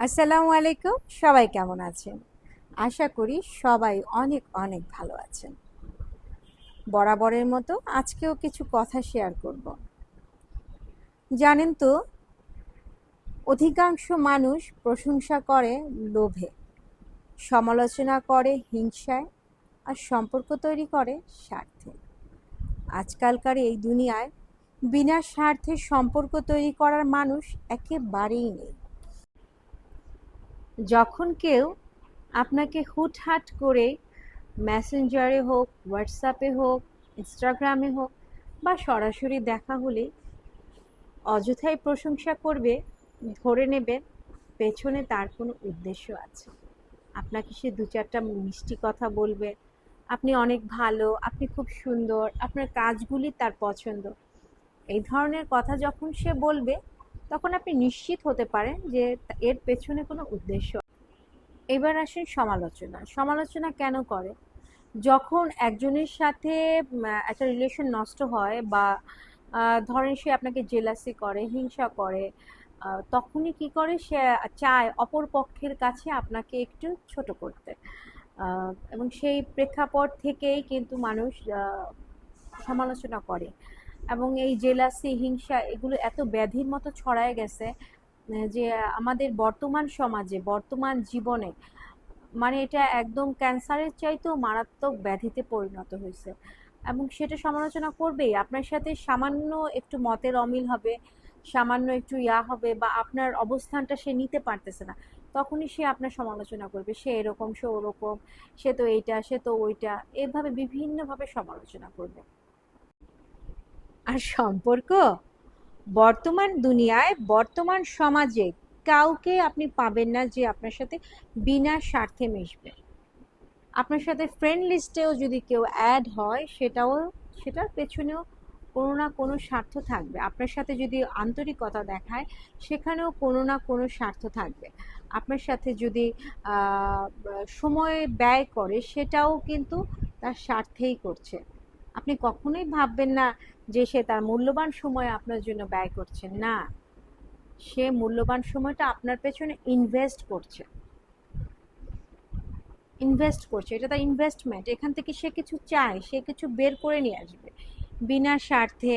আসসালামু আলাইকুম। সবাই কেমন আছেন? আশা করি সবাই অনেক অনেক ভালো আছেন। বরাবরের মতো আজকেও কিছু কথা শেয়ার করব। জানেন তো, অধিকাংশ মানুষ প্রশংসা করে লোভে, সমালোচনা করে হিংসায়, আর সম্পর্ক তৈরি করে স্বার্থে। আজকালকার এই দুনিয়ায় বিনা স্বার্থে সম্পর্ক তৈরি করার মানুষ একেবারেই নেই। যখন কেউ আপনাকে হুটহাট করে মেসেঞ্জারে হোক, হোয়াটসঅ্যাপে হোক, ইনস্টাগ্রামে হোক বা সরাসরি দেখা হলে অযথাই প্রশংসা করবে, ধরে নেবেন পেছনে তার কোনো উদ্দেশ্য আছে। আপনাকে সে দু চারটা মিষ্টি কথা বলবে, আপনি অনেক ভালো, আপনি খুব সুন্দর, আপনার কাজগুলি তার পছন্দ। এই ধরনের কথা যখন সে বলবে, তখন আপনি নিশ্চিত হতে পারেন যে এর পেছনে কোনো উদ্দেশ্য। এবার আসেন সমালোচনা। সমালোচনা কেন করে? যখন একজনের সাথে একটা রিলেশন নষ্ট হয় বা ধরেন সে আপনাকে জেলাসি করে, হিংসা করে, তখনই কি করে, সে চায় অপর পক্ষের কাছে আপনাকে একটু ছোট করতে। এবং সেই প্রেক্ষাপট থেকেই কিন্তু মানুষ সমালোচনা করে। এবং এই জেলাসি, হিংসা এগুলো এত ব্যাধির মতো ছড়ায় গেছে যে আমাদের বর্তমান সমাজে, বর্তমান জীবনে, মানে এটা একদম ক্যান্সারের চাইতেও মারাত্মক ব্যাধিতে পরিণত হয়েছে। এবং সেটা সমালোচনা করবেই। আপনার সাথে সামান্য একটু মতের অমিল হবে, সামান্য একটু হবে, বা আপনার অবস্থানটা সে নিতে পারতেছে না, তখনই সে আপনার সমালোচনা করবে। সে এরকম, সে ওরকম, সে তো এইটা, সে তো ওইটা, এভাবে বিভিন্নভাবে সমালোচনা করবে। আর সম্পর্ক, বর্তমান দুনিয়ায়, বর্তমান সমাজে কাউকে আপনি পাবেন না যে আপনার সাথে বিনা স্বার্থে মিশবে। আপনার সাথে ফ্রেন্ড লিস্টেও যদি কেউ অ্যাড হয়, সেটার পেছনেও কোনো না কোনো স্বার্থ থাকবে। আপনার সাথে যদি আন্তরিকতা দেখায়, সেখানেও কোনো না কোনো স্বার্থ থাকবে। আপনার সাথে যদি সময় ব্যয় করে, সেটাও কিন্তু তার স্বার্থেই করছে। আপনি কখনোই ভাববেন না যে সে তার মূল্যবান সময় আপনার জন্য ব্যয় করছে না। সে মূল্যবান সময়টা আপনার পেছনে ইনভেস্ট করছে। এটা তার ইনভেস্টমেন্ট। এখান থেকে সে কিছু চায়, সে কিছু বের করে নিয়ে আসবে। বিনা স্বার্থে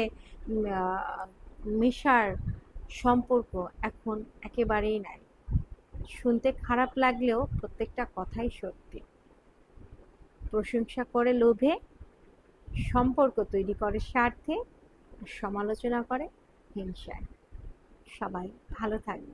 মেশার সম্পর্ক এখন একেবারেই নাই। শুনতে খারাপ লাগলেও প্রত্যেকটা কথাই সত্যি। প্রশংসা করে লোভে, সম্পর্ক তৈরি করে স্বার্থে, সমালোচনা করে হিংসায়। সবাই ভালো থাকবে।